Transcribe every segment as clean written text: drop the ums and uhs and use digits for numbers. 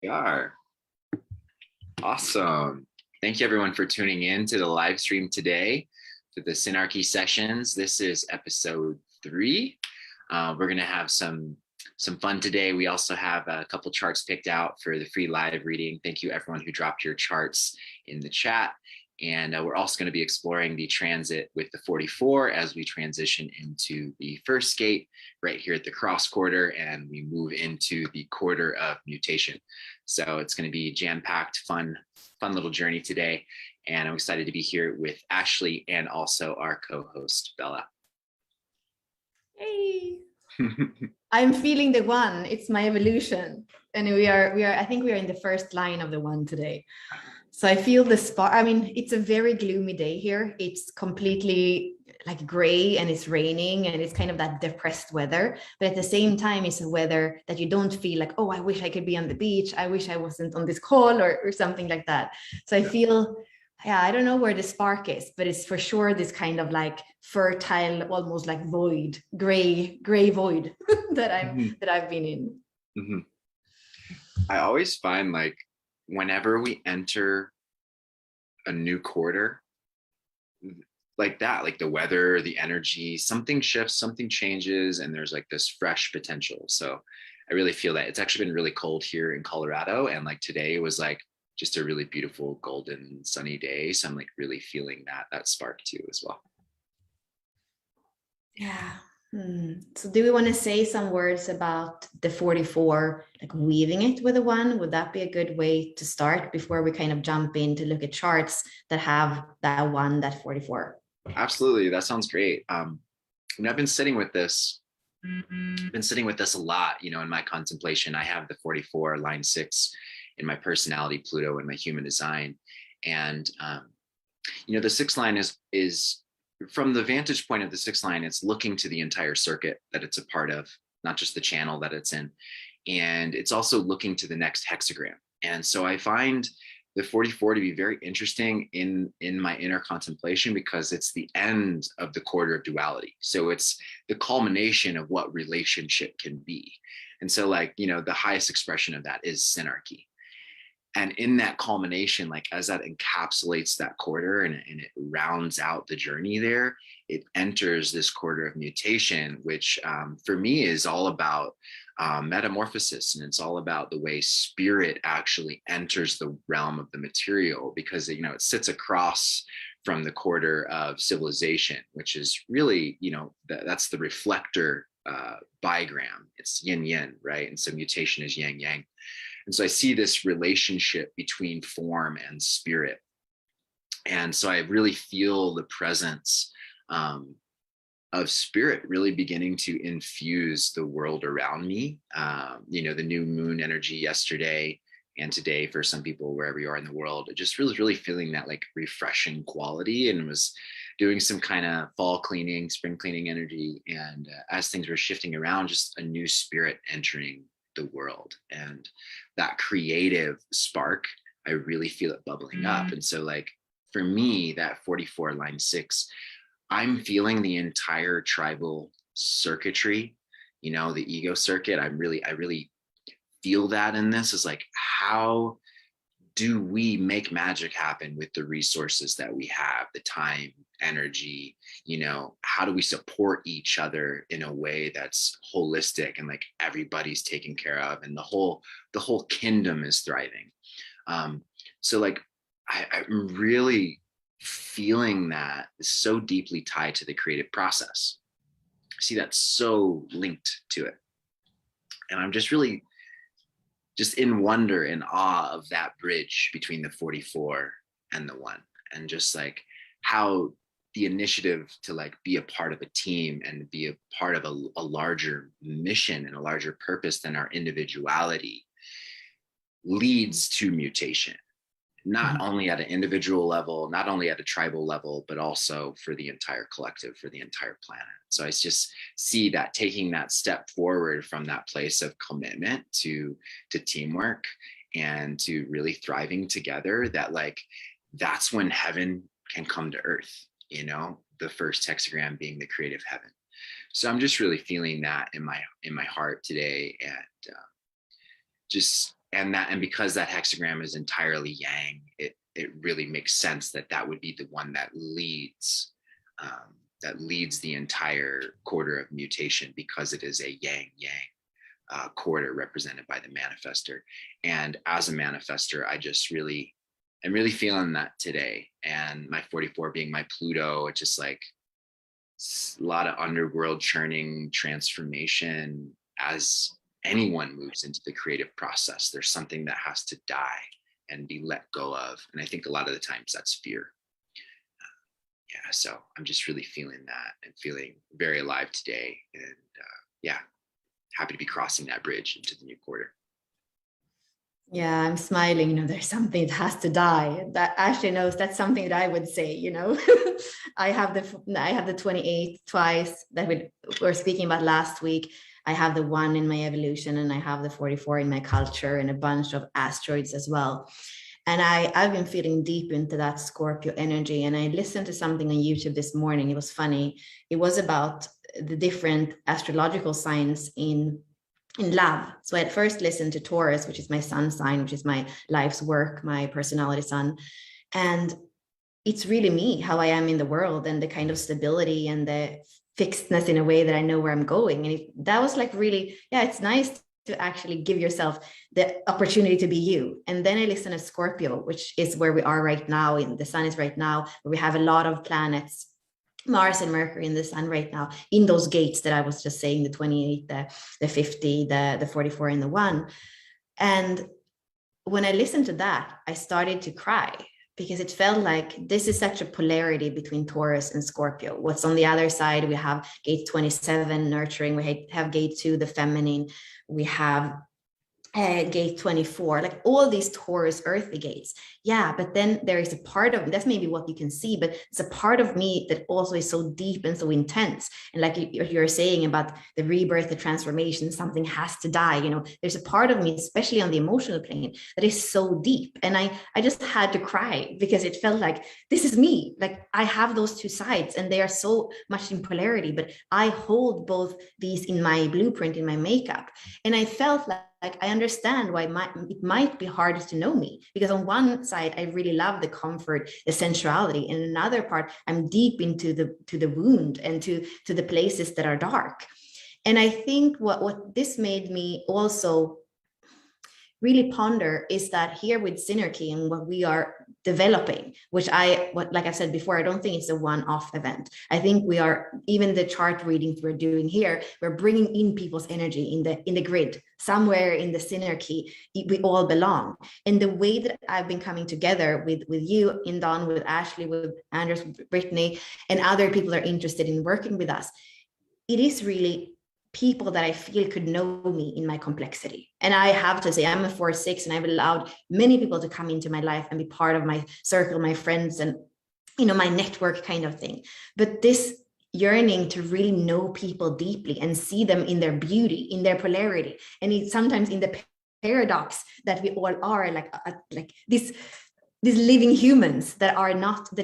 We are. Awesome. Thank you everyone for tuning in to the live stream today to the Synarchy sessions. This is episode 3. We're going to have some fun today. We also have a couple charts picked out for the free live reading. Thank you everyone who dropped your charts in the chat. And we're also going to be exploring the transit with the 44 as we transition into the first gate right here at the cross quarter, and we move into the quarter of mutation. So it's going to be jam-packed, fun little journey today. And I'm excited to be here with Ashley and also our co-host, Bella. Hey. I'm feeling the one. It's my evolution. And I think we are in the first line of the one today. So I feel the spark. I mean, it's a very gloomy day here. It's completely like gray and it's raining and it's kind of that depressed weather. But at the same time, it's a weather that you don't feel like, oh, I wish I could be on the beach. I wish I wasn't on this call or something like that. So I feel, I don't know where the spark is, but it's for sure this kind of like fertile, almost like void, gray void that I've been in. Mm-hmm. I always find like whenever we enter a new quarter like that, like the weather, the energy, something shifts, something changes, and there's like this fresh potential. So I really feel that. It's actually been really cold here in Colorado, and like today was like just a really beautiful golden sunny day. So I'm like really feeling that spark too as well. Yeah. So do we want to say some words about the 44, like weaving it with a 1? Would that be a good way to start before we kind of jump in to look at charts that have that 1, that 44? Absolutely. That sounds great. And I've been sitting with this. I've been sitting with this a lot, you know, in my contemplation. I have the 44 line 6 in my personality, Pluto, and my human design. And, you know, the 6th line is from the vantage point of the 6th line, it's looking to the entire circuit that it's a part of, not just the channel that it's in. And it's also looking to the next hexagram. And so I find the 44 to be very interesting in my inner contemplation because it's the end of the quarter of duality. So it's the culmination of what relationship can be. And so like, you know, the highest expression of that is Synarchy. And in that culmination, like as that encapsulates that quarter and it rounds out the journey there, it enters this quarter of mutation, which for me is all about metamorphosis. And it's all about the way spirit actually enters the realm of the material, because, you know, it sits across from the quarter of civilization, which is really, you know, that's the reflector bigram. It's yin yang, right? And so mutation is yang yang. And so I see this relationship between form and spirit. And so I really feel the presence of spirit really beginning to infuse the world around me. You know, the new moon energy yesterday and today for some people, wherever you are in the world, just really feeling that like refreshing quality, and was doing some kind of fall cleaning, spring cleaning energy. And as things were shifting around, just a new spirit entering the world, and that creative spark, I really feel it bubbling up. And so like for me, that 44 line 6, I'm feeling the entire tribal circuitry, you know, the ego circuit. I really feel that in this is like, how do we make magic happen with the resources that we have, the time, energy, you know, how do we support each other in a way that's holistic and like everybody's taken care of and the whole kingdom is thriving. So like I'm really feeling that is so deeply tied to the creative process. I see that so linked to it. And I'm just really just in wonder and awe of that bridge between the 44 and the 1, and just like how the initiative to like be a part of a team and be a part of a larger mission and a larger purpose than our individuality leads to mutation, not only at an individual level, not only at a tribal level, but also for the entire collective, for the entire planet. So I just see that taking that step forward from that place of commitment to teamwork and to really thriving together, that like, that's when heaven can come to earth, you know, the first hexagram being the creative heaven. So I'm just really feeling that in my heart today, and just and because that hexagram is entirely yang, it really makes sense that that would be the one that leads the entire quarter of mutation, because it is a yang quarter represented by the manifester. And as a manifester, I'm really feeling that today. And my 44 being my Pluto, it's just like a lot of underworld churning, transformation. As anyone moves into the creative process, there's something that has to die and be let go of. And I think a lot of the times that's fear. Yeah, so I'm just really feeling that and feeling very alive today. And yeah, happy to be crossing that bridge into the new quarter. Yeah, I'm smiling. You know, there's something that has to die. That Ashley knows that's something that I would say, you know. I have the 28th twice that we were speaking about last week. I have the 1 in my evolution, and I have the 44 in my culture, and a bunch of asteroids as well. And I've been feeling deep into that Scorpio energy. And I listened to something on YouTube this morning. It was funny. It was about the different astrological signs in love. So I at first listened to Taurus, which is my sun sign, which is my life's work, my personality sun. And it's really me, how I am in the world, and the kind of stability and the fixedness in a way that I know where I'm going. And that was like really, yeah, it's nice to actually give yourself the opportunity to be you. And then I listen to Scorpio, which is where we are right now. In the sun is right now, where we have a lot of planets, Mars and Mercury in the sun right now, in those gates that I was just saying, the 28, the 50, the 44 and the 1. And when I listened to that, I started to cry, because it felt like this is such a polarity between Taurus and Scorpio. What's on the other side, we have gate 27, nurturing, we have gate 2, the feminine, we have gate 24, like all these Taurus earthly gates. Yeah, but then there is a part of, that's maybe what you can see, but it's a part of me that also is so deep and so intense. And like you're saying about the rebirth, the transformation, something has to die. You know, there's a part of me, especially on the emotional plane, that is so deep. And I just had to cry, because it felt like this is me. Like I have those two sides, and they are so much in polarity, but I hold both these in my blueprint, in my makeup. And I felt like I understand why it might be hard to know me, because on one side, I really love the comfort, the sensuality. And another part, I'm deep into the wound and to the places that are dark. And I think what this made me also really ponder is that here with Synarchy and what we are developing, which like I said before, I don't think it's a one-off event. I think we are, even the chart readings we're doing here, we're bringing in people's energy in the grid, somewhere in the Synarchy, we all belong. And the way that I've been coming together with you, ẎnDon, with Ashley, with Anders, with Brittany, and other people that are interested in working with us, it is really people that I feel could know me in my complexity. And I have to say, I'm a 4/6, and I've allowed many people to come into my life and be part of my circle, my friends, and, you know, my network kind of thing. But this yearning to really know people deeply and see them in their beauty, in their polarity, and it's sometimes in the paradox that we all are, like these living humans that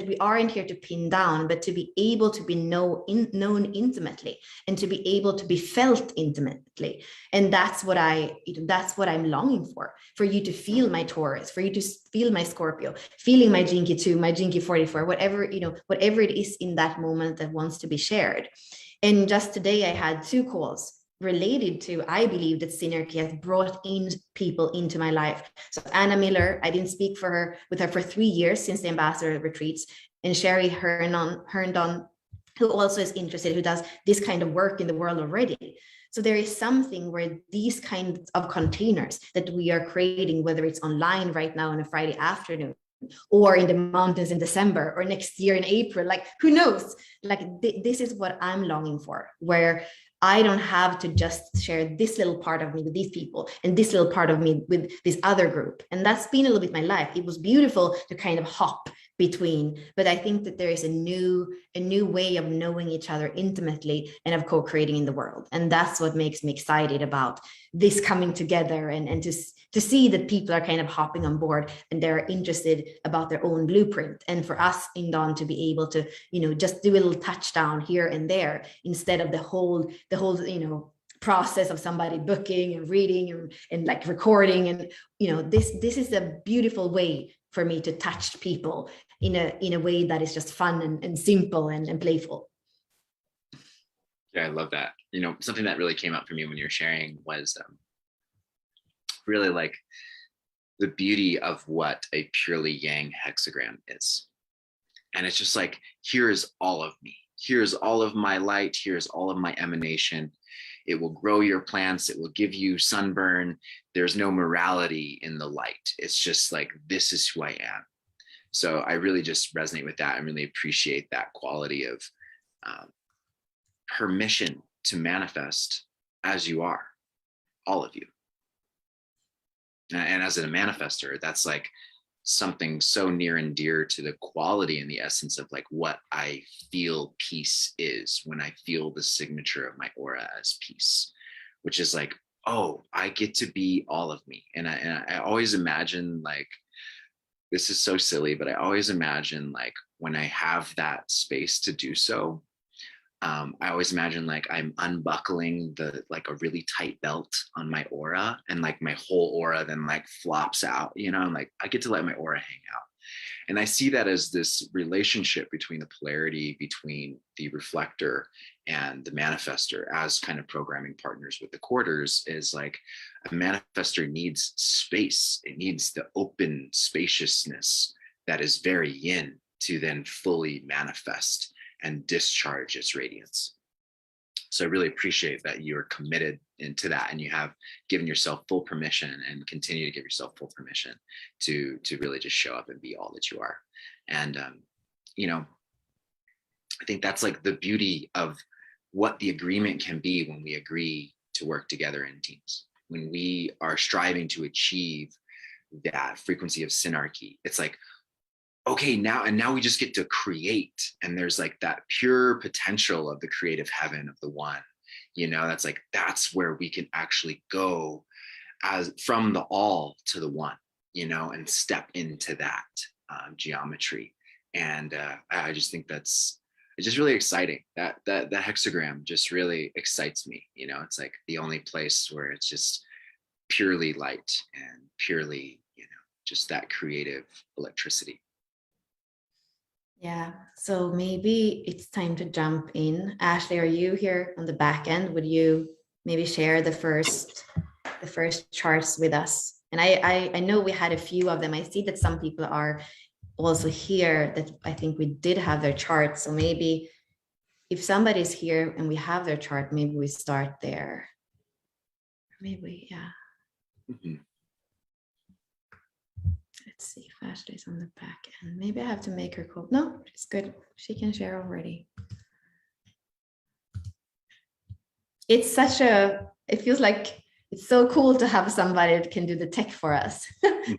we aren't here to pin down, but to be able to be known intimately, and to be able to be felt intimately. And that's what I'm longing for you to feel my Taurus, for you to feel my Scorpio, feeling my Jinky 2, my Jinky 44, whatever it is in that moment that wants to be shared. And just today I had 2 calls related to, I believe that Synarchy has brought in people into my life. So Anna Miller, I didn't speak with her for 3 years since the ambassador retreats, and Sherry ẎnDon, who also is interested, who does this kind of work in the world already. So there is something where these kinds of containers that we are creating, whether it's online right now on a Friday afternoon, or in the mountains in December, or next year in April, like who knows, like this is what I'm longing for, where I don't have to just share this little part of me with these people and this little part of me with this other group. And that's been a little bit my life. It was beautiful to kind of hop between, but I think that there is a new way of knowing each other intimately and of co-creating in the world. And that's what makes me excited about this coming together, and to see that people are kind of hopping on board and they're interested about their own blueprint. And for us ẎnDon to be able to, just do a little touchdown here and there, instead of the whole, process of somebody booking and reading and like recording. And, this is a beautiful way for me to touch people in a way that is just fun and simple and playful. Yeah, I love that. Something that really came up for me when you were sharing was really like the beauty of what a purely yang hexagram is. And it's just like, here's all of me. Here's all of my light. Here's all of my emanation. It will grow your plants. It will give you sunburn. There's no morality in the light. It's just like, this is who I am. So I really just resonate with that and really appreciate that quality of permission to manifest as you are, all of you. And as a manifester, that's like something so near and dear to the quality and the essence of like what I feel peace is when I feel the signature of my aura as peace, which is like, oh, I get to be all of me. And I always imagine, like, this is so silly, but I always imagine like when I have that space to do so, I always imagine like I'm unbuckling like a really tight belt on my aura, and like my whole aura then like flops out, and like I get to let my aura hang out. And I see that as this relationship between the polarity between the reflector and the manifester as kind of programming partners with the quarters. Is like a manifester needs space. It needs the open spaciousness that is very yin to then fully manifest and discharge its radiance. So I really appreciate that you're committed into that, and you have given yourself full permission and continue to give yourself full permission to really just show up and be all that you are. And I think that's like the beauty of what the agreement can be when we agree to work together in teams. When we are striving to achieve that frequency of synarchy, it's like, okay, now we just get to create, and there's like that pure potential of the creative heaven of the one, that's where we can actually go as from the all to the one, and step into that geometry. And I just think it's just really exciting. That hexagram just really excites me. It's like the only place where it's just purely light and purely, just that creative electricity. Yeah, so maybe it's time to jump in. Ashley, are you here on the back end? Would you maybe share the first charts with us? And I know we had a few of them. I see that some people are also here that I think we did have their chart. So maybe if somebody's here and we have their chart, maybe we start there. Maybe, yeah. Mm-hmm. Let's see if Ashley's on the back end. Maybe I have to make her call. No, it's good. She can share already. It feels like it's so cool to have somebody that can do the tech for us.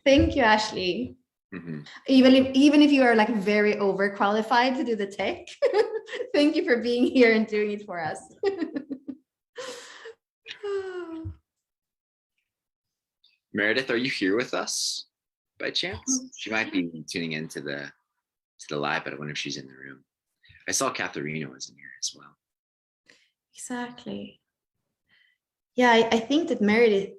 Thank you, Ashley. Mm-hmm. Even if you are like very overqualified to do the tech, thank you for being here and doing it for us. Meredith, are you here with us by chance? She might be tuning into the live, but I wonder if she's in the room. I saw Katharina was in here as well. Exactly. Yeah, I think that Meredith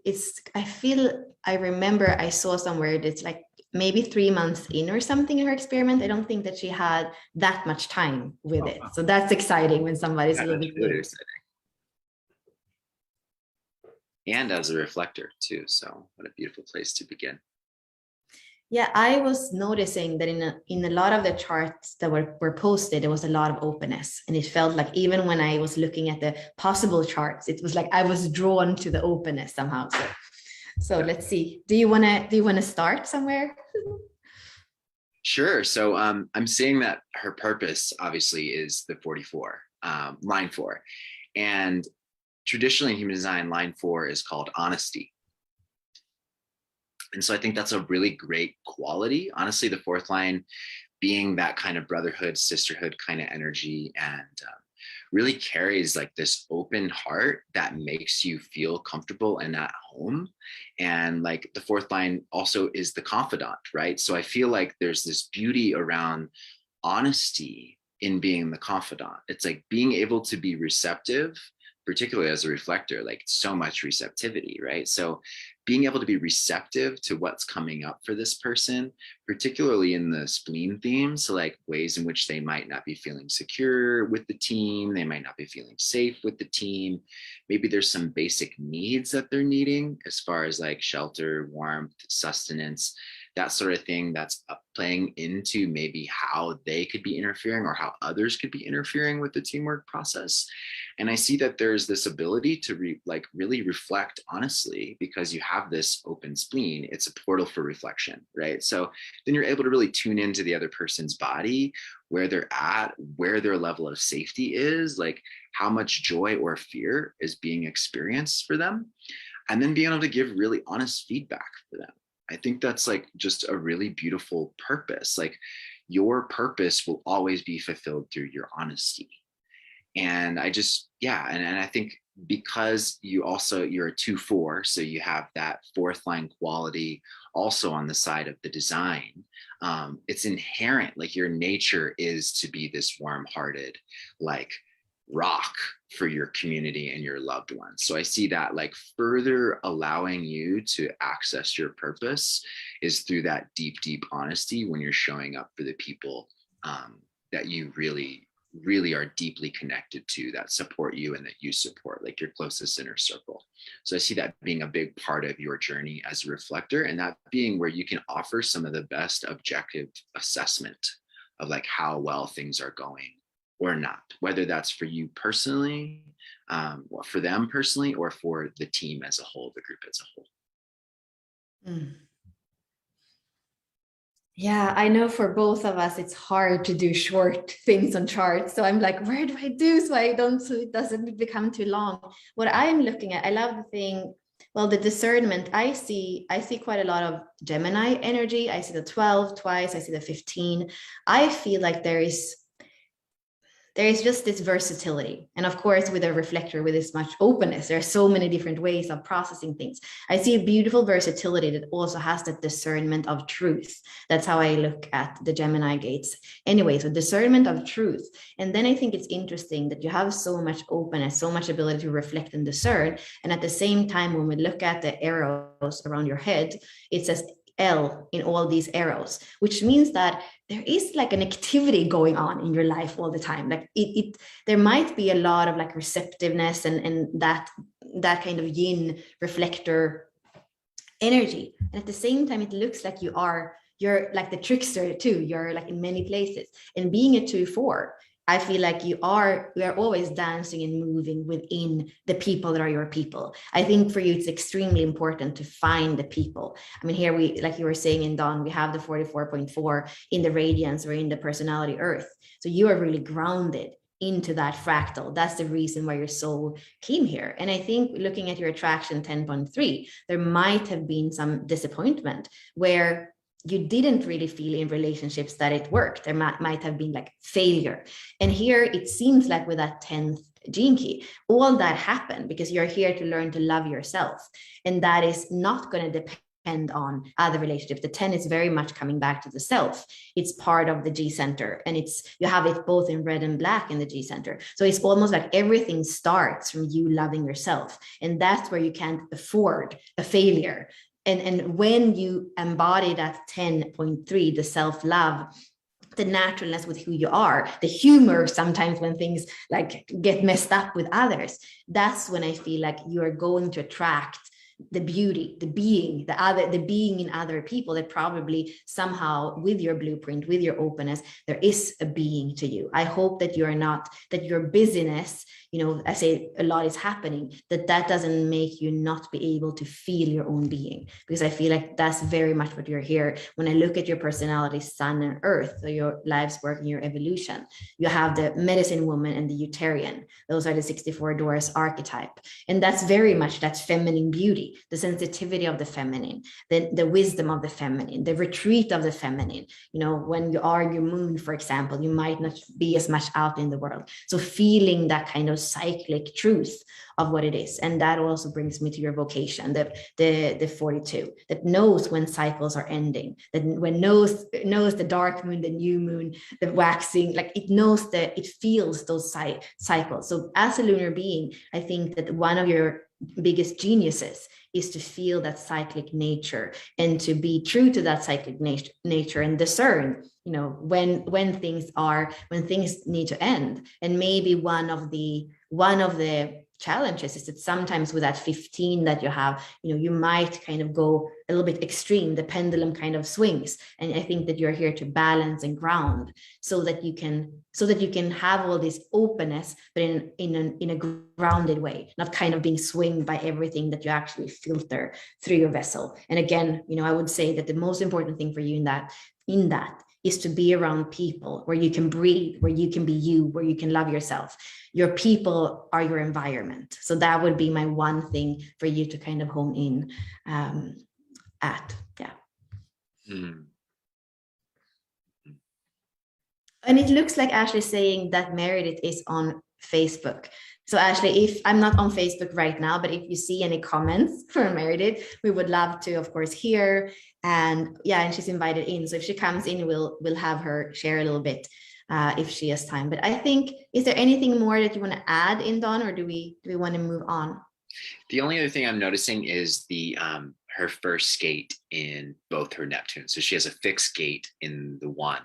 I remember I saw somewhere that's like maybe 3 months in or something in her experiment. I don't think that she had that much time with it. So that's exciting when somebody's a little bit really exciting. And as a reflector too. So what a beautiful place to begin. Yeah, I was noticing that in a lot of the charts that were posted, there was a lot of openness. And it felt like even when I was looking at the possible charts, it was like I was drawn to the openness somehow. So let's see. Do you wanna start somewhere? Sure. So I'm seeing that her purpose obviously is the 44, line 4. And traditionally in human design, line 4 is called honesty. And so I think that's a really great quality. Honestly, the 4th line being that kind of brotherhood, sisterhood kind of energy, and really carries like this open heart that makes you feel comfortable and at home. And like the 4th line also is the confidant, right? So I feel like there's this beauty around honesty in being the confidant. It's like being able to be receptive particularly as a reflector, like so much receptivity, right? So being able to be receptive to what's coming up for this person, particularly in the spleen theme. So like ways in which they might not be feeling secure with the team. They might not be feeling safe with the team. Maybe there's some basic needs that they're needing as far as like shelter, warmth, sustenance, that sort of thing that's playing into maybe how they could be interfering or how others could be interfering with the teamwork process. And I see that there's this ability to really reflect honestly, because you have this open spleen. It's a portal for reflection, right? So then you're able to really tune into the other person's body, where they're at, where their level of safety is, like how much joy or fear is being experienced for them, and then being able to give really honest feedback for them. I think that's like just a really beautiful purpose. Like your purpose will always be fulfilled through your honesty. And I just, yeah. And I think because you're a 2-4, so you have that fourth line quality also on the side of the design. It's inherent, like your nature is to be this warm-hearted, like rock for your community and your loved ones. So I see that like further allowing you to access your purpose is through that deep, deep honesty when you're showing up for the people that you really are deeply connected to, that support you and that you support, like your closest inner circle. So I see that being a big part of your journey as a reflector, and that being where you can offer some of the best objective assessment of like how well things are going or not, whether that's for you personally, or for them personally, or for the team as a whole, the group as a whole. Mm. Yeah, I know for both of us, it's hard to do short things on charts. So I'm like, where do I do so it doesn't become too long? What I'm looking at, I love the thing, well, the discernment, I see quite a lot of Gemini energy. I see the 12 twice, I see the 15. I feel like there is just this versatility. And of course, with a reflector, with this much openness, there are so many different ways of processing things. I see a beautiful versatility that also has that discernment of truth. That's how I look at the Gemini gates. Anyway, so discernment of truth. And then I think it's interesting that you have so much openness, so much ability to reflect and discern. And at the same time, when we look at the arrows around your head, it says L in all these arrows, which means that there is like an activity going on in your life all the time. Like there might be a lot of like receptiveness and that kind of yin reflector energy. And at the same time, it looks like you're like the trickster too. You're like in many places. And being a 2-4, I feel like we are always dancing and moving within the people that are your people. I think for you, it's extremely important to find the people. I mean, here we, like you were saying in Dawn, we have the 44.4 in the radiance or in the personality earth. So you are really grounded into that fractal. That's the reason why your soul came here. And I think looking at your attraction 10.3, there might have been some disappointment where you didn't really feel in relationships that it worked. There might have been like failure. And here it seems like with that 10th gene key, all that happened because you're here to learn to love yourself. And that is not going to depend on other relationships. The 10 is very much coming back to the self. It's part of the G center, and you have it both in red and black in the G center. So it's almost like everything starts from you loving yourself. And that's where you can't afford a failure. And when you embody that 10.3, the self-love, the naturalness with who you are, the humor sometimes when things like get messed up with others, that's when I feel like you are going to attract the beauty, the being in other people that probably somehow with your blueprint, with your openness, there is a being to you. I hope that that your busyness, I say a lot is happening, that doesn't make you not be able to feel your own being, because I feel like that's very much what you're here. When I look at your personality, sun and earth, so your life's work and your evolution, you have the medicine woman and the Utarian. Those are the 64 doors archetype. And that's very much that feminine beauty, the sensitivity of the feminine, the wisdom of the feminine, the retreat of the feminine. When you are in your moon, for example, you might not be as much out in the world. So feeling that kind of cyclic truth of what it is. And that also brings me to your vocation, the 42, that knows when cycles are ending, that when knows the dark moon, the new moon, the waxing, like it knows that it feels those cycles. So as a lunar being, I think that one of your biggest geniuses is to feel that cyclic nature and to be true to that cyclic nature and discern, when things need to end. And maybe one of the challenges is that sometimes with that 15 that you have, you might kind of go a little bit extreme, the pendulum kind of swings. And I think that you're here to balance and ground so that you can have all this openness, but in a grounded way, not kind of being swinged by everything that you actually filter through your vessel. And again, I would say that the most important thing for you in that is to be around people where you can breathe, where you can be you, where you can love yourself. Your people are your environment. So that would be my one thing for you to kind of hone in at. Yeah. Mm. And it looks like Ashley's saying that Meredith is on Facebook. So Ashley, if I'm not on Facebook right now, but if you see any comments for Meredith, we would love to, of course, hear. And she's invited in. So if she comes in, we'll have her share a little bit if she has time. But I think, is there anything more that you want to add ẎnDon, or do we want to move on? The only other thing I'm noticing is the her first skate in both her Neptune. So she has a fixed gate in the 1.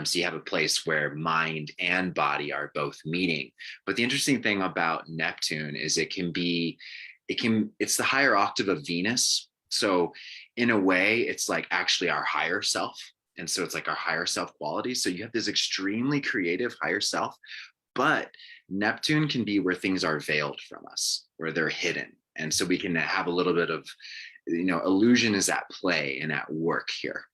So you have a place where mind and body are both meeting. But the interesting thing about Neptune is it's the higher octave of Venus. So in a way, it's like actually our higher self. And so it's like our higher self quality. So you have this extremely creative higher self, but Neptune can be where things are veiled from us, where they're hidden. And so we can have a little bit of, illusion is at play and at work here.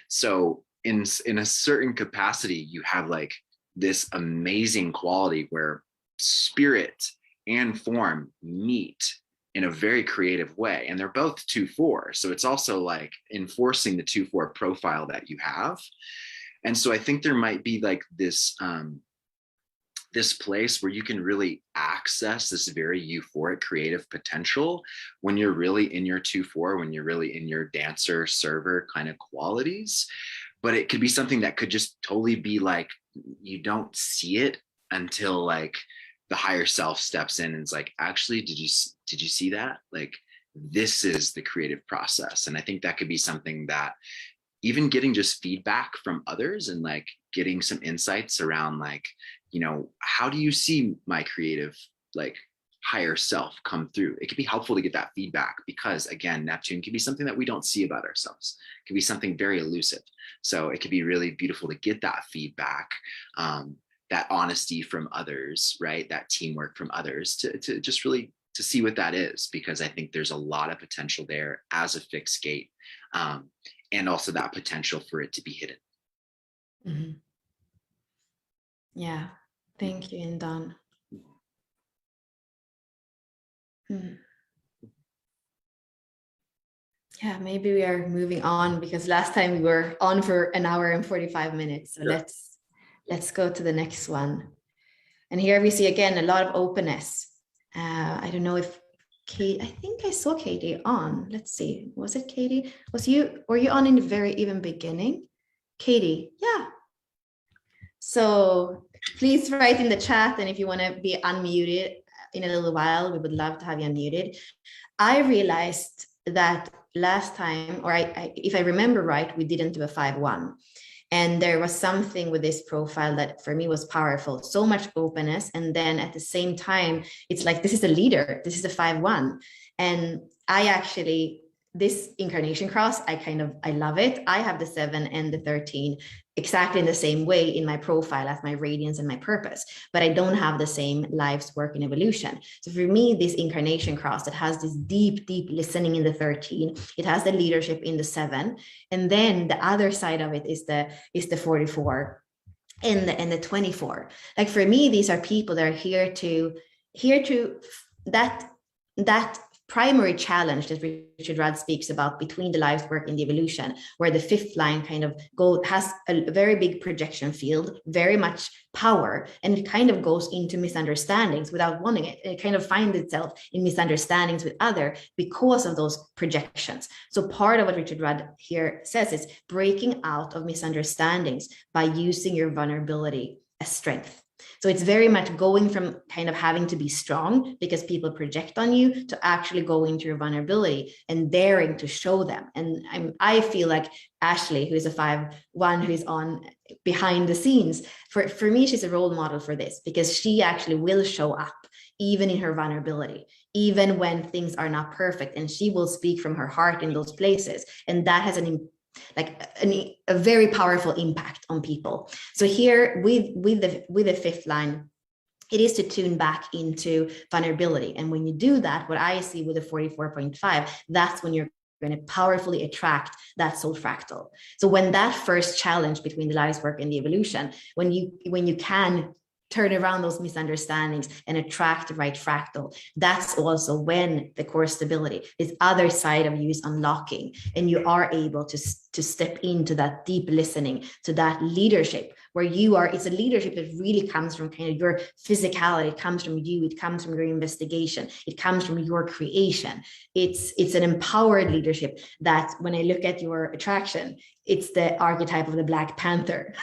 So in a certain capacity, you have like this amazing quality where spirit and form meet in a very creative way. And they're both 2-4. So it's also like enforcing the 2-4 profile that you have. And so I think there might be like this, this place where you can really access this very euphoric creative potential when you're really in your 2-4, when you're really in your dancer, server kind of qualities. But it could be something that could just totally be like, you don't see it until like the higher self steps in and is like, actually, did you see that? Like, this is the creative process. And I think that could be something that even getting just feedback from others and like getting some insights around like, how do you see my creative, like higher self come through? It could be helpful to get that feedback because again, Neptune can be something that we don't see about ourselves. It can be something very elusive. So it could be really beautiful to get that feedback, that honesty from others, right? That teamwork from others to just really to see what that is, because I think there's a lot of potential there as a fixed gate, and also that potential for it to be hidden. Mm-hmm. Yeah, thank you, ẎnDon. Yeah, maybe we are moving on because last time we were on for 1 hour and 45 minutes. So sure. Let's go to the next one. And here we see again a lot of openness. I don't know if Kate, I think I saw Katie on. Let's see. Was it Katie? Were you on in the very even beginning? Katie, yeah. So please write in the chat, and if you want to be unmuted in a little while, we would love to have you unmuted. I realized that last time, or if I remember right, we didn't do a 5-1. And there was something with this profile that for me was powerful, so much openness. And then at the same time, it's like, this is a leader, this is a 5-1. And I actually, this incarnation cross, I love it. I have the 7 and the 13 exactly in the same way in my profile as my radiance and my purpose, but I don't have the same life's work and evolution. So for me, this incarnation cross that has this deep listening in the 13, it has the leadership in the 7, and then the other side of it is the 44 and the 24. Like for me, these are people that are here to that primary challenge that Richard Rudd speaks about between the life's work and the evolution, where the fifth line kind of has a very big projection field, very much power, and it kind of goes into misunderstandings without wanting it. It kind of finds itself in misunderstandings with other because of those projections. So part of what Richard Rudd here says is breaking out of misunderstandings by using your vulnerability as strength. So it's very much going from kind of having to be strong because people project on you to actually go into your vulnerability and daring to show them. And I feel like Ashley, who is a 5-1, who is on behind the scenes, for me, she's a role model for this, because she actually will show up even in her vulnerability, even when things are not perfect, and she will speak from her heart in those places. And that has a very powerful impact on people. So here with the fifth line, it is to tune back into vulnerability. And when you do that, what I see with the 44.5, that's when you're going to powerfully attract that soul fractal. So when that first challenge between the life's work and the evolution, when you can turn around those misunderstandings and attract the right fractal, that's also when the core stability, this other side of you, is unlocking, and you are able to step into that deep listening, to that leadership where you are. It's a leadership that really comes from kind of your physicality. It comes from you. It comes from your investigation. It comes from your creation. It's an empowered leadership that, when I look at your attraction, it's the archetype of the Black Panther.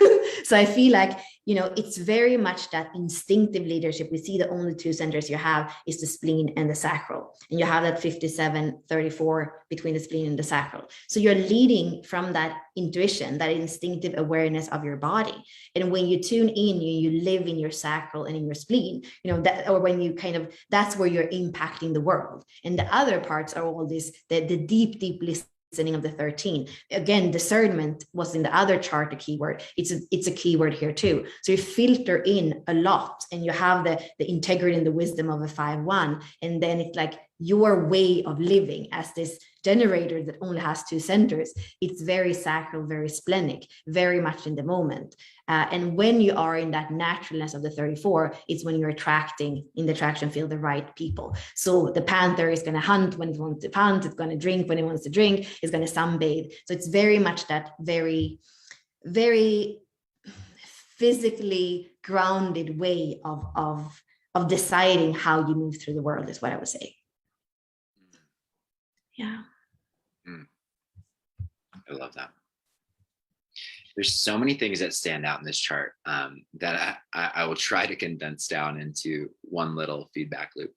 So I feel like, it's very much that instinctive leadership. We see the only two centers you have is the spleen and the sacral. And you have that 57-34 between the spleen and the sacral. So you're leading from that intuition, that instinctive awareness of your body. And when you tune in, you live in your sacral and in your spleen, that's where you're impacting the world. And the other parts are all this, the deep listening of the 13. Again, discernment was in the other chart a keyword. It's a keyword here too. So you filter in a lot, and you have the integrity and the wisdom of a 5-1, and then it's like your way of living as this generator that only has two centers. It's very sacral, very splenic, very much in the moment. And when you are in that naturalness of the 34, it's when you're attracting in the attraction field the right people. So the panther is going to hunt when it wants to hunt. It's going to drink when it wants to drink. It's going to sunbathe. So it's very much that very, very physically grounded way of deciding how you move through the world, is what I would say. Yeah. I love that. There's so many things that stand out in this chart that I will try to condense down into one little feedback loop.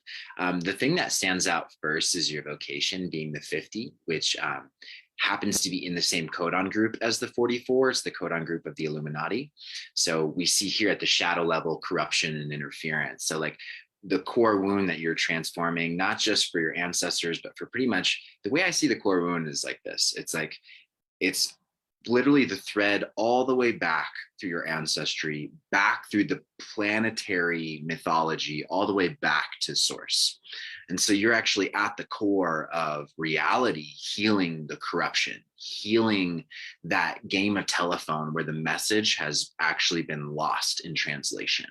The thing that stands out first is your vocation being the 50, which happens to be in the same codon group as the 44. It's the codon group of the Illuminati. So we see here at the shadow level corruption and interference. So like the core wound that you're transforming, not just for your ancestors, but for pretty much the way I see the core wound is like this. It's literally the thread all the way back through your ancestry, back through the planetary mythology, all the way back to source. And so you're actually at the core of reality, healing the corruption, healing that game of telephone where the message has actually been lost in translation.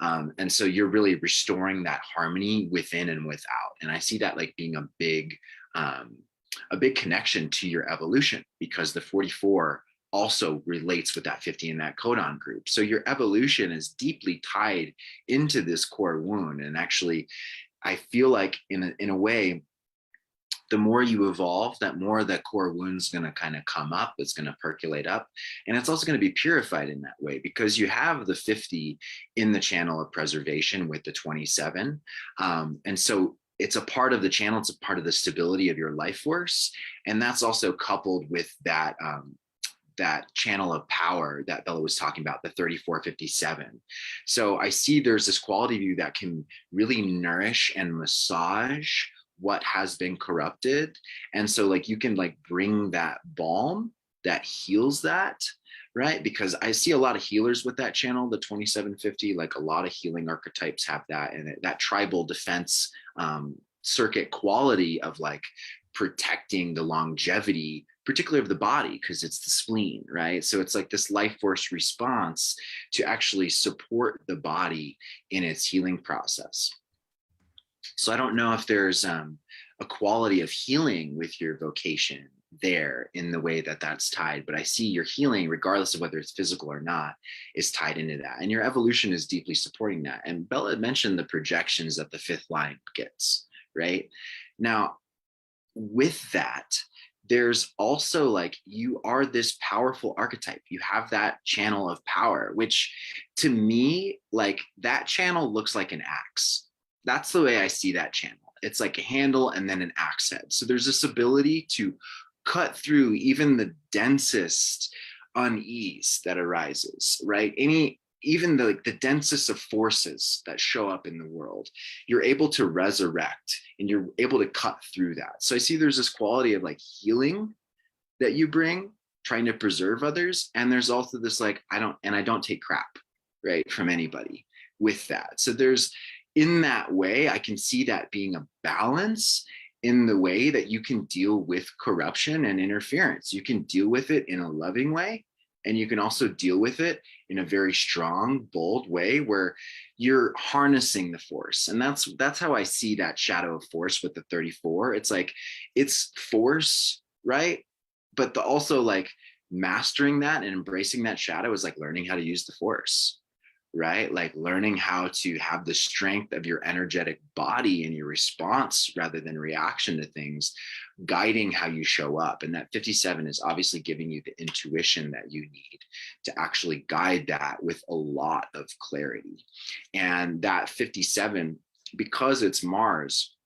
And so you're really restoring that harmony within and without. And I see that like being a big connection to your evolution, because the 44 also relates with that 50 in that codon group. So your evolution is deeply tied into this core wound. And actually, I feel like in a way, the more you evolve, that more that core wound's going to kind of come up. It's going to percolate up. And it's also going to be purified in that way, because you have the 50 in the channel of preservation with the 27. And so it's a part of the channel. It's a part of the stability of your life force. And that's also coupled with that, that channel of power that Bella was talking about, the 3457. So I see there's this quality of you that can really nourish and massage what has been corrupted. And so like you can like bring that balm that heals that, right? Because I see a lot of healers with that channel, the 2750, like a lot of healing archetypes have that, and that tribal defense circuit quality of like protecting the longevity, particularly of the body, because it's the spleen, right? So it's like this life force response to actually support the body in its healing process. So I don't know if there's a quality of healing with your vocation there in the way that that's tied. But I see your healing, regardless of whether it's physical or not, is tied into that. And your evolution is deeply supporting that. And Bella mentioned the projections that the fifth line gets, right? Now, with that, there's also like, you are this powerful archetype. You have that channel of power, which to me, like that channel looks like an axe. That's the way I see that channel. It's like a handle and then an axe head. So there's this ability to cut through even the densest unease that arises, right? Even the densest of forces that show up in the world, you're able to resurrect and you're able to cut through that. So I see there's this quality of like healing that you bring, trying to preserve others. And there's also this like, I don't take crap, right, from anybody with that. So there's, in that way, I can see that being a balance in the way that you can deal with corruption and interference. You can deal with it in a loving way, and you can also deal with it in a very strong, bold way where you're harnessing the force. And that's how I see that shadow of force with the 34. It's like, it's force, right? But also like mastering that and embracing that shadow is like learning how to use the force, right? Like learning how to have the strength of your energetic body and your response rather than reaction to things, guiding how you show up. And that 57 is obviously giving you the intuition that you need to actually guide that with a lot of clarity. And that 57, because it's Mars,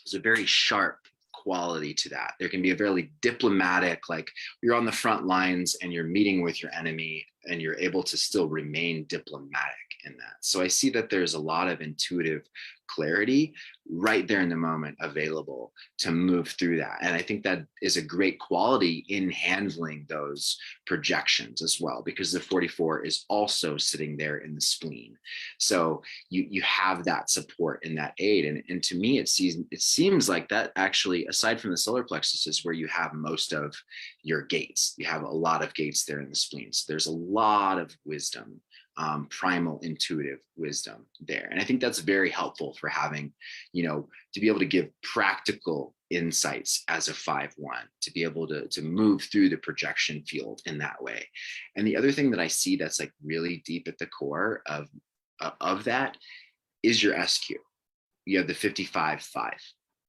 is a very sharp quality to that. There can be a very diplomatic, like you're on the front lines and you're meeting with your enemy and you're able to still remain diplomatic in that. So I see that there's a lot of intuitive clarity right there in the moment available to move through that. And I think that is a great quality in handling those projections as well, because the 44 is also sitting there in the spleen. So you have that support and that aid. And to me, it seems like that actually, aside from the solar plexus, is where you have most of your gates. You have a lot of gates there in the spleen. So there's a lot of wisdom, primal intuitive wisdom there. And I think that's very helpful for having, to be able to give practical insights as a 5-1, to be able to move through the projection field in that way. And the other thing that I see that's like really deep at the core of that is your SQ. You have the 55-5,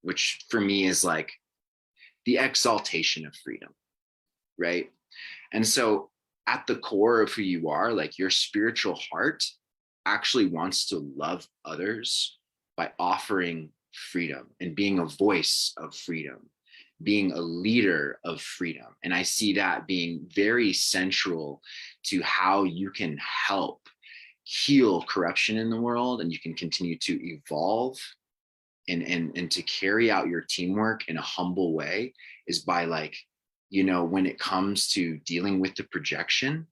which for me is like the exaltation of freedom, right? And so at the core of who you are, like your spiritual heart actually wants to love others by offering freedom and being a voice of freedom, being a leader of freedom. And I see that being very central to how you can help heal corruption in the world, and you can continue to evolve and to carry out your teamwork in a humble way, is by like, when it comes to dealing with the projection,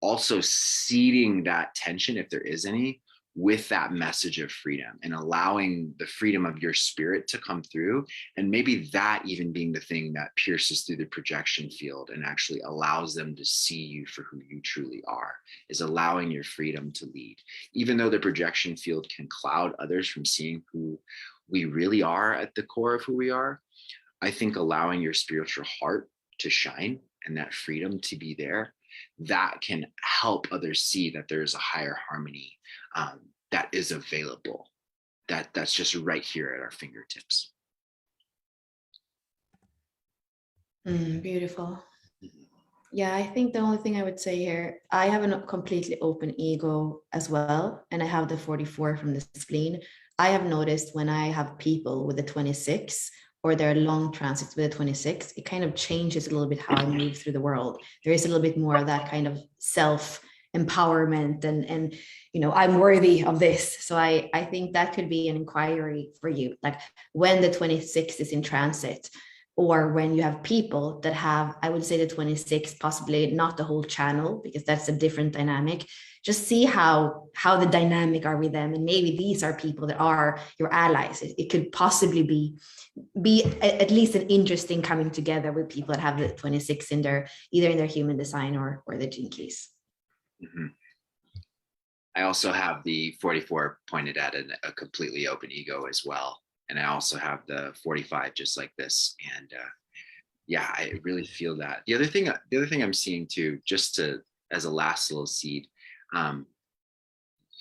also seeding that tension, if there is any, with that message of freedom and allowing the freedom of your spirit to come through. And maybe that even being the thing that pierces through the projection field and actually allows them to see you for who you truly are, is allowing your freedom to lead. Even though the projection field can cloud others from seeing who we really are at the core of who we are, I think allowing your spiritual heart to shine and that freedom to be there, that can help others see that there's a higher harmony that is available, that's just right here at our fingertips. Beautiful. Yeah, I think the only thing I would say here, I have a completely open ego as well, and I have the 44 from the spleen. I have noticed when I have people with the 26 or their long transits with the 26, it kind of changes a little bit how I move through the world. There is a little bit more of that kind of self-empowerment and I'm worthy of this. So I think that could be an inquiry for you, like when the 26 is in transit, or when you have people that have, I would say the 26, possibly not the whole channel, because that's a different dynamic. Just see how the dynamic are with them. And maybe these are people that are your allies. It could possibly be at least an interesting coming together with people that have the 26 in their, either in their human design or the gene keys. Mm-hmm. I also have the 44 pointed at a completely open ego as well. And I also have the 45 just like this. And yeah, I really feel that. The other thing I'm seeing too, just to as a last little seed,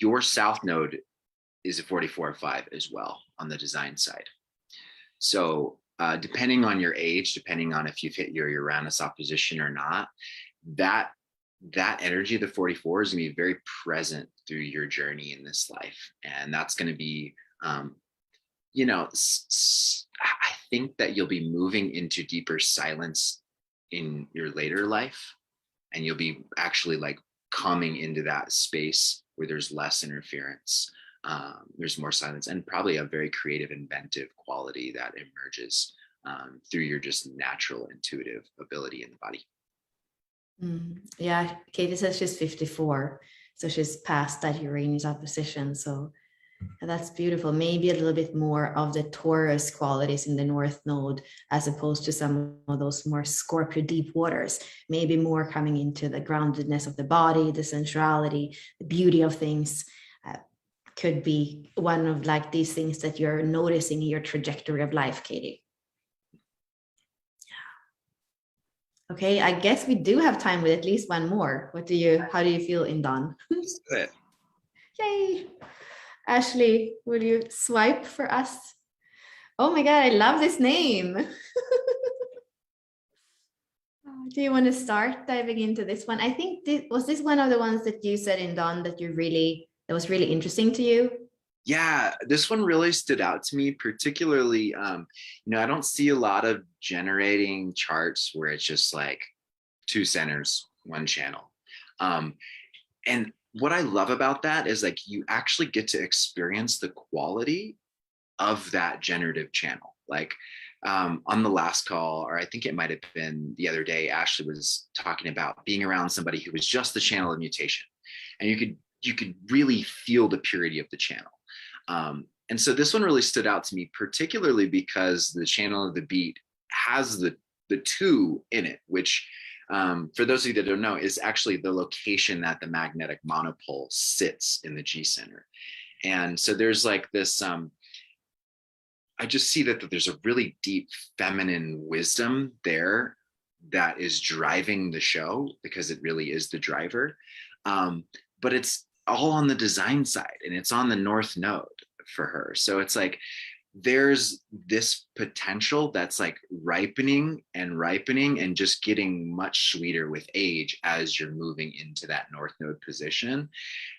your south node is a 44-5 as well on the design side. So depending on your age, depending on if you've hit your Uranus opposition or not, that energy of the 44 is going to be very present through your journey in this life. And that's going to be, you know, I think that you'll be moving into deeper silence in your later life. And you'll be actually like coming into that space where there's less interference. There's more silence and probably a very creative, inventive quality that emerges through your just natural intuitive ability in the body. Yeah, Katie says she's 54, so she's past that Uranus opposition. So that's beautiful. Maybe a little bit more of the Taurus qualities in the North Node, as opposed to some of those more Scorpio deep waters. Maybe more coming into the groundedness of the body, the sensuality, the beauty of things. Could be one of like these things that you're noticing in your trajectory of life, Katie. Okay, I guess we do have time with at least one more. How do you feel, ẎnDon? Good. Yay. Ashley, will you swipe for us? Oh my God, I love this name. Do you want to start diving into this one? I think was this one of the ones that you said, ẎnDon, that was really interesting to you? Yeah, this one really stood out to me, particularly, I don't see a lot of generating charts where it's just like 2 centers, 1 channel. And what I love about that is like you actually get to experience the quality of that generative channel. Like on the last call, or I think it might have been the other day, Ashley was talking about being around somebody who was just the channel of mutation. And you could really feel the purity of the channel. And so this one really stood out to me, particularly because the channel of the beat has the 2 in it, which for those of you that don't know, is actually the location that the magnetic monopole sits in the G center. And so there's like this, I just see that there's a really deep feminine wisdom there that is driving the show, because it really is the driver. But it's all on the design side, and it's on the North Node for her. So it's like there's this potential that's like ripening and just getting much sweeter with age as you're moving into that North Node position.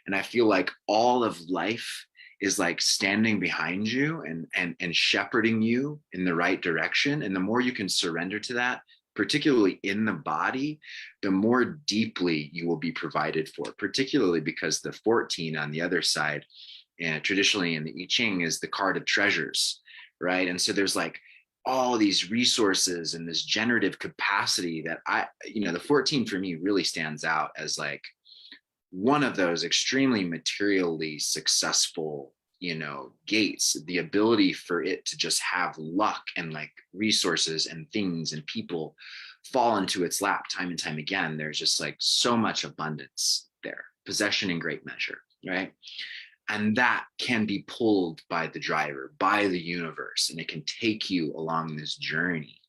And I feel like all of life is like standing behind you and shepherding you in the right direction. And the more you can surrender to that, particularly in the body, the more deeply you will be provided for, particularly because the 14 on the other side, and traditionally in the I Ching, is the card of treasures, right? And so there's like all these resources and this generative capacity that the 14 for me really stands out as like one of those extremely materially successful, gates, the ability for it to just have luck and like resources and things and people fall into its lap time and time again. There's just like so much abundance there, possession in great measure, right? And that can be pulled by the driver, by the universe, and it can take you along this journey.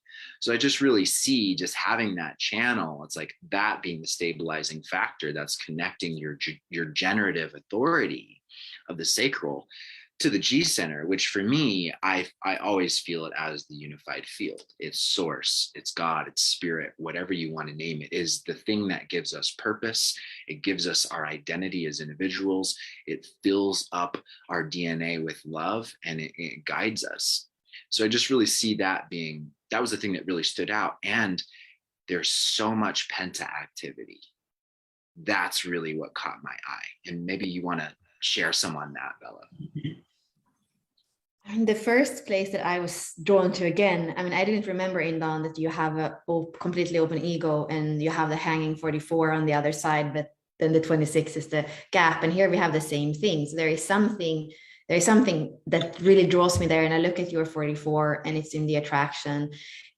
So I just really see just having that channel, it's like that being the stabilizing factor that's connecting your generative authority of the sacral to the G center, which for me, I always feel it as the unified field. It's source, it's God, it's spirit, whatever you want to name it, is the thing that gives us purpose. It gives us our identity as individuals. It fills up our DNA with love, and it guides us. So I just really see that was the thing that really stood out. And there's so much penta activity. That's really what caught my eye. And maybe you want to share some on that, Bella. In the first place that I was drawn to, again, I didn't remember, ẎnDon, that you have a completely open ego and you have the hanging 44 on the other side, but then the 26 is the gap. And here we have the same thing. So there is something that really draws me there. And I look at your 44 and it's in the attraction.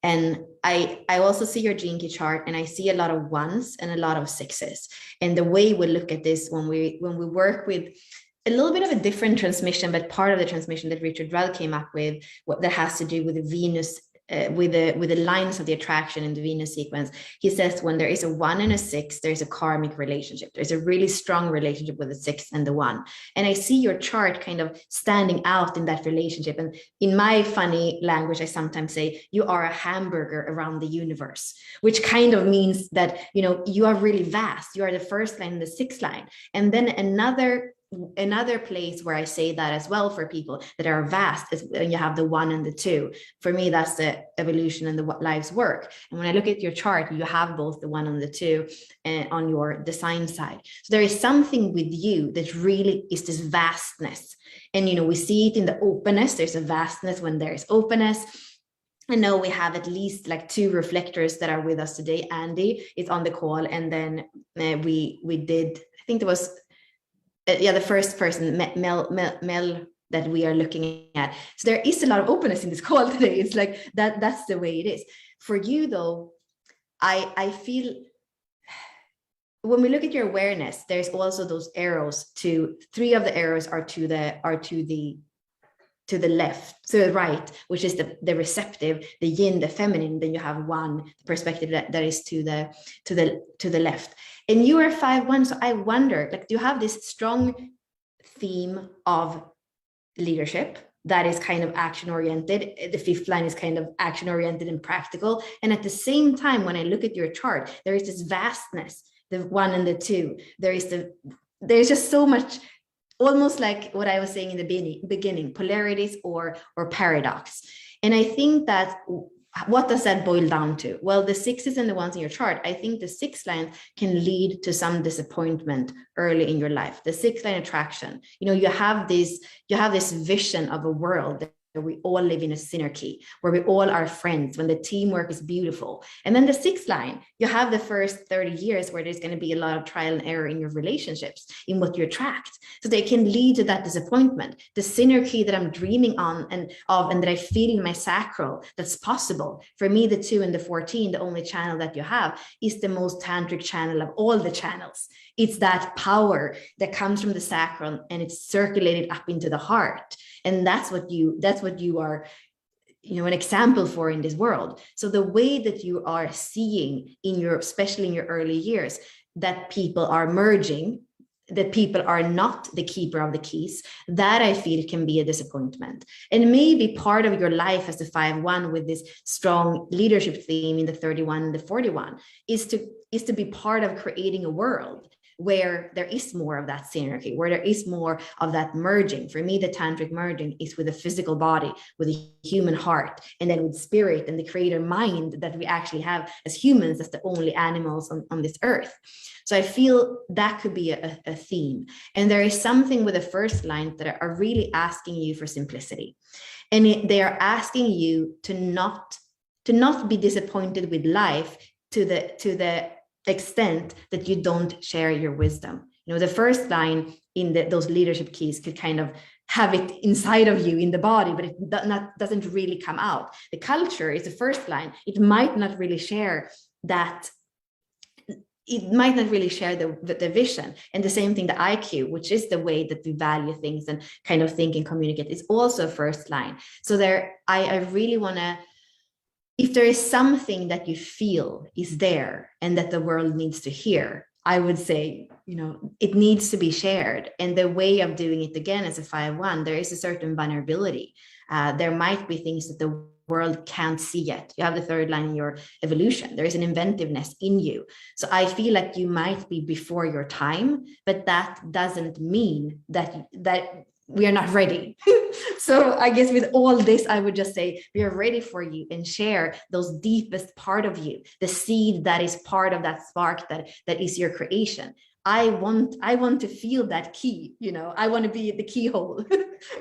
And I also see your gene key chart, and I see a lot of 1s and a lot of 6s. And the way we look at this when we work with a little bit of a different transmission, but part of the transmission that Richard Rudd came up with, what that has to do with the Venus, with the lines of the attraction in the Venus sequence. He says when there is a 1 and a 6, there's a karmic relationship. There's a really strong relationship with the 6 and the 1. And I see your chart kind of standing out in that relationship. And in my funny language, I sometimes say you are a hamburger around the universe, which kind of means that, you know, you are really vast. You are the first line and the 6th line. And then another place where I say that as well for people that are vast is when you have the 1 and the 2. For me, that's the evolution and the life's work. And when I look at your chart, you have both the 1 and the 2 on your design side. So there is something with you that really is this vastness. And, you know, we see it in the openness. There's a vastness when there's openness. I know we have at least like 2 reflectors that are with us today. Andy is on the call. And then we did, I think there was, the first person, Mel, that we are looking at. So there is a lot of openness in this call today. It's like that's the way it is. For you though, I feel when we look at your awareness, there's also those arrows. 3 of the arrows are to the left, to the right, which is the receptive, the yin, the feminine. Then you have 1 perspective that is to the left. And you are 5-1. So I wonder, like, do you have this strong theme of leadership that is kind of action oriented? The 5th line is kind of action oriented and practical. And at the same time, when I look at your chart, there is this vastness, the 1 and the 2. There's just so much, almost like what I was saying in the beginning, polarities or paradox. And I think that, what does that boil down to? Well, the 6s and the 1s in your chart, I think the 6th line can lead to some disappointment early in your life. The 6th line attraction, you know, you have this vision of a world where we all live in a synarchy, where we all are friends, when the teamwork is beautiful. And then the 6th line, you have the first 30 years where there's going to be a lot of trial and error in your relationships, in what you attract. So they can lead to that disappointment. The synarchy that I'm dreaming on and that I feel in my sacral, that's possible. For me, the 2 and the 14, the only channel that you have, is the most tantric channel of all the channels. It's that power that comes from the sacral and it's circulated up into the heart. And that's what you are, you know, an example for in this world. So the way that you are seeing especially in your early years, that people are merging, that people are not the keeper of the keys, that I feel can be a disappointment. And maybe part of your life as a 5-1 with this strong leadership theme in the 31 and the 41 is to be part of creating a world where there is more of that synarchy, where there is more of that merging. For me, the tantric merging is with the physical body, with the human heart, and then with spirit and the creator mind that we actually have as humans, as the only animals on this earth. So I feel that could be a theme. And there is something with the 1st line that are really asking you for simplicity. And they are asking you to not be disappointed with life to the extent that you don't share your wisdom. You know, the 1st line in those leadership keys could kind of have it inside of you in the body, but it doesn't really come out. The culture is the 1st line. It might not really share that. It might not really share the vision. And the same thing, the IQ, which is the way that we value things and kind of think and communicate, is also 1st line. So I really want to, if there is something that you feel is there and that the world needs to hear, I would say, you know, it needs to be shared. And the way of doing it, again, as a 5-1, there is a certain vulnerability. There might be things that the world can't see yet. You have the 3rd line in your evolution. There is an inventiveness in you. So I feel like you might be before your time, but that doesn't mean that we are not ready. So I guess with all this, I would just say we are ready for you, and share those deepest part of you, the seed that is part of that spark that is your creation. I want to feel that key, you know, I want to be the keyhole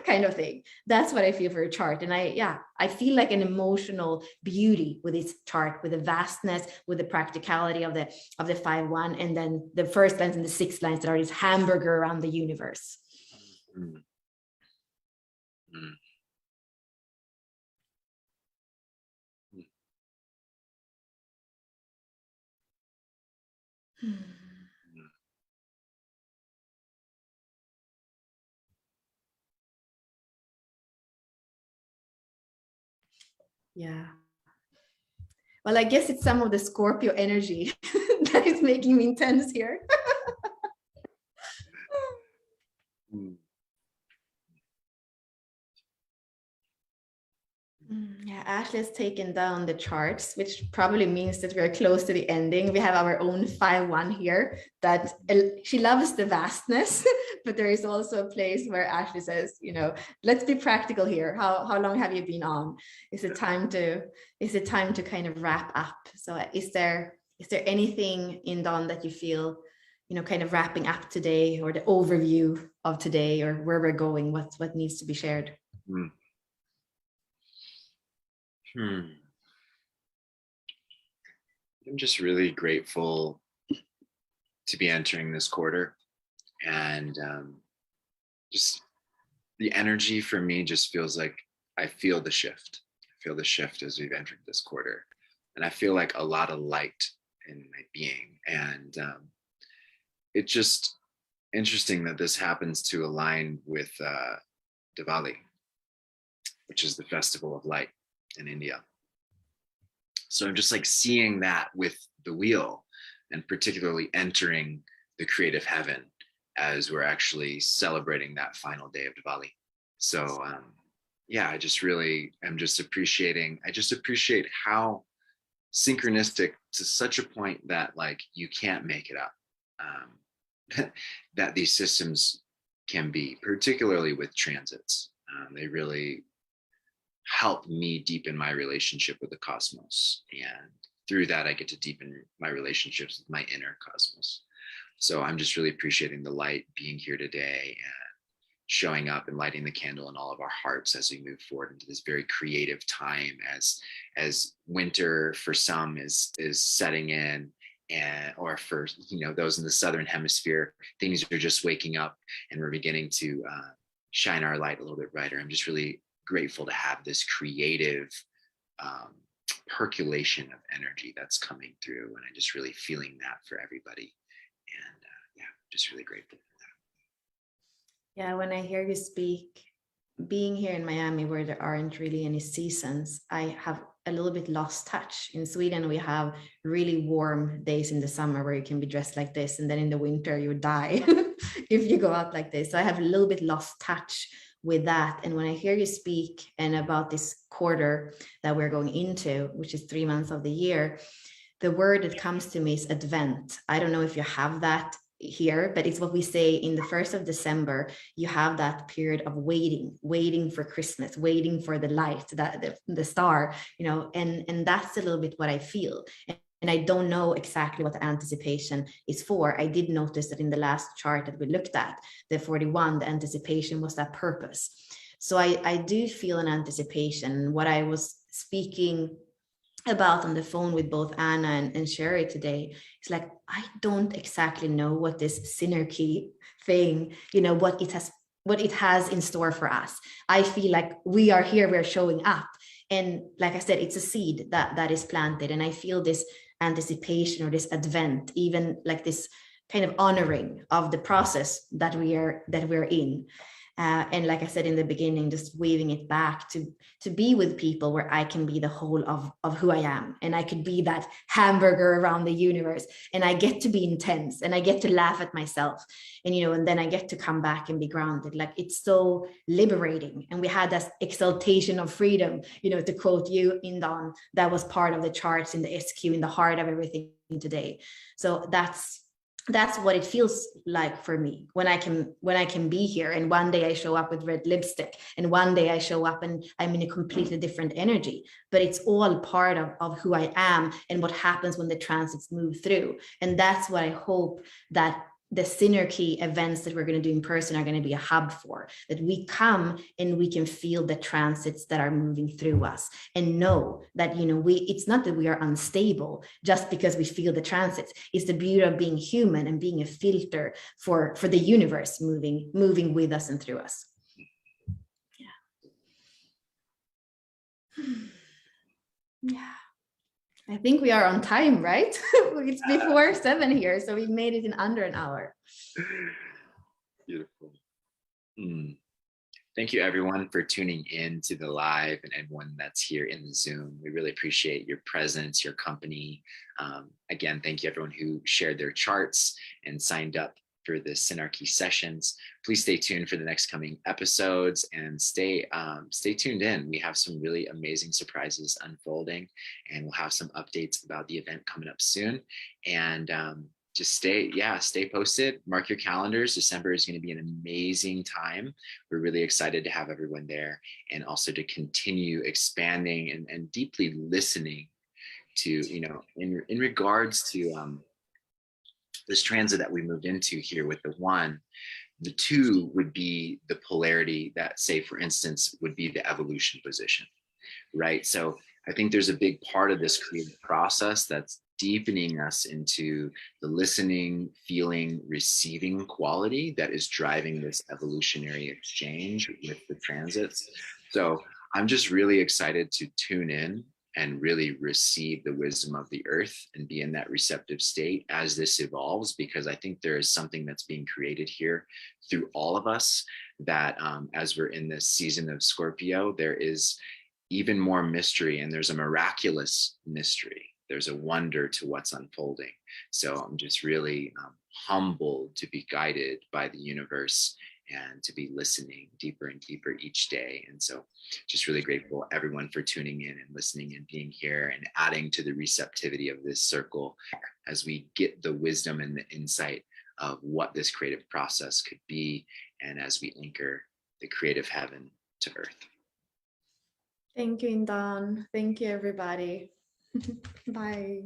kind of thing. That's what I feel for a chart. And I feel like an emotional beauty with this chart, with the vastness, with the practicality of the 5-1, and then the 1st lines and the 6th lines that are this hamburger around the universe. Mm. Mm. Hmm. Yeah. Well, I guess it's some of the Scorpio energy that is making me intense here. Yeah, Ashley has taken down the charts, which probably means that we're close to the ending. We have our own 5-1 here that she loves the vastness, but there is also a place where Ashley says, you know, let's be practical here. How long have you been on? Is it time to kind of wrap up? So is there anything in Don that you feel, you know, kind of wrapping up today, or the overview of today, or where we're going, what needs to be shared? I'm just really grateful to be entering this quarter, and just the energy for me just feels like I feel the shift. I feel the shift as we've entered this quarter, and I feel like a lot of light in my being. And it's just interesting that this happens to align with Diwali, which is the festival of light in India. So I'm just like seeing that with the wheel, and particularly entering the creative heaven as we're actually celebrating that final day of Diwali. So yeah, I just appreciate how synchronistic, to such a point that like you can't make it up, that these systems can be, particularly with transits. They really help me deepen my relationship with the cosmos, and through that I get to deepen my relationships with my inner cosmos. So I'm just really appreciating the light being here today, and showing up and lighting the candle in all of our hearts as we move forward into this very creative time, as winter for some is setting in, and or for, you know, those in the southern hemisphere, things are just waking up and we're beginning to shine our light a little bit brighter. I'm just really grateful to have this creative percolation of energy that's coming through, and I'm just really feeling that for everybody. And yeah, just really grateful for that. Yeah, when I hear you speak, being here in Miami where there aren't really any seasons, I have a little bit lost touch. In Sweden, we have really warm days in the summer where you can be dressed like this, and then in the winter you die if you go out like this. So I have a little bit lost touch with that. And when I hear you speak and about this quarter that we're going into, which is 3 months of the year, the word that comes to me is Advent. I don't know if you have that here, but it's what we say in the 1st of December. You have that period of waiting for Christmas, waiting for the light, that the star, you know, and that's a little bit what I feel. And I don't know exactly what the anticipation is for. I did notice that in the last chart that we looked at, the 41, the anticipation was that purpose. So I do feel an anticipation. What I was speaking about on the phone with both Anna and Sherry today, it's like, I don't exactly know what this Synarchy thing, you know, what it has in store for us. I feel like we are here, we're showing up. And like I said, it's a seed that is planted. And I feel this anticipation, or this Advent, even like this kind of honoring of the process that we're in. And like I said in the beginning, just weaving it back to be with people where I can be the whole of who I am, and I could be that hamburger around the universe, and I get to be intense, and I get to laugh at myself, and you know, and then I get to come back and be grounded. Like, it's so liberating. And we had that exaltation of freedom, you know, to quote you, ẎnDon, that was part of the charts in the SQ, in the heart of everything today. So that's what it feels like for me when I can be here. And one day I show up with red lipstick, and one day I show up and I'm in a completely different energy, but it's all part of who I am and what happens when the transits move through. And that's what I hope that the Synarchy events that we're going to do in person are going to be a hub for, that we come and we can feel the transits that are moving through us, and know that, you know, it's not that we are unstable just because we feel the transits. It's the beauty of being human and being a filter for the universe moving with us and through us. Yeah. I think we are on time, right? It's before 7 here, so we made it in under an hour. Beautiful. Thank you, everyone, for tuning in to the live and everyone that's here in the Zoom. We really appreciate your presence, your company. Again, thank you, everyone who shared their charts and signed up for the Synarchy sessions. Please stay tuned for the next coming episodes and stay tuned in. We have some really amazing surprises unfolding, and we'll have some updates about the event coming up soon. And just stay posted. Mark your calendars. December is going to be an amazing time. We're really excited to have everyone there, and also to continue expanding and deeply listening to, in regards to this transit that we moved into here with the 1. The 2 would be the polarity that, say, for instance, would be the evolution position, right? So I think there's a big part of this creative process that's deepening us into the listening, feeling, receiving quality that is driving this evolutionary exchange with the transits. So I'm just really excited to tune in and really receive the wisdom of the earth and be in that receptive state as this evolves, because I think there is something that's being created here through all of us that as we're in this season of Scorpio, there is even more mystery, and there's a miraculous mystery. There's a wonder to what's unfolding. So I'm just really humbled to be guided by the universe and to be listening deeper and deeper each day. And so just really grateful, everyone, for tuning in and listening and being here and adding to the receptivity of this circle as we get the wisdom and the insight of what this creative process could be, and as we anchor the creative heaven to earth. Thank you, ẎnDon. Thank you, everybody. Bye.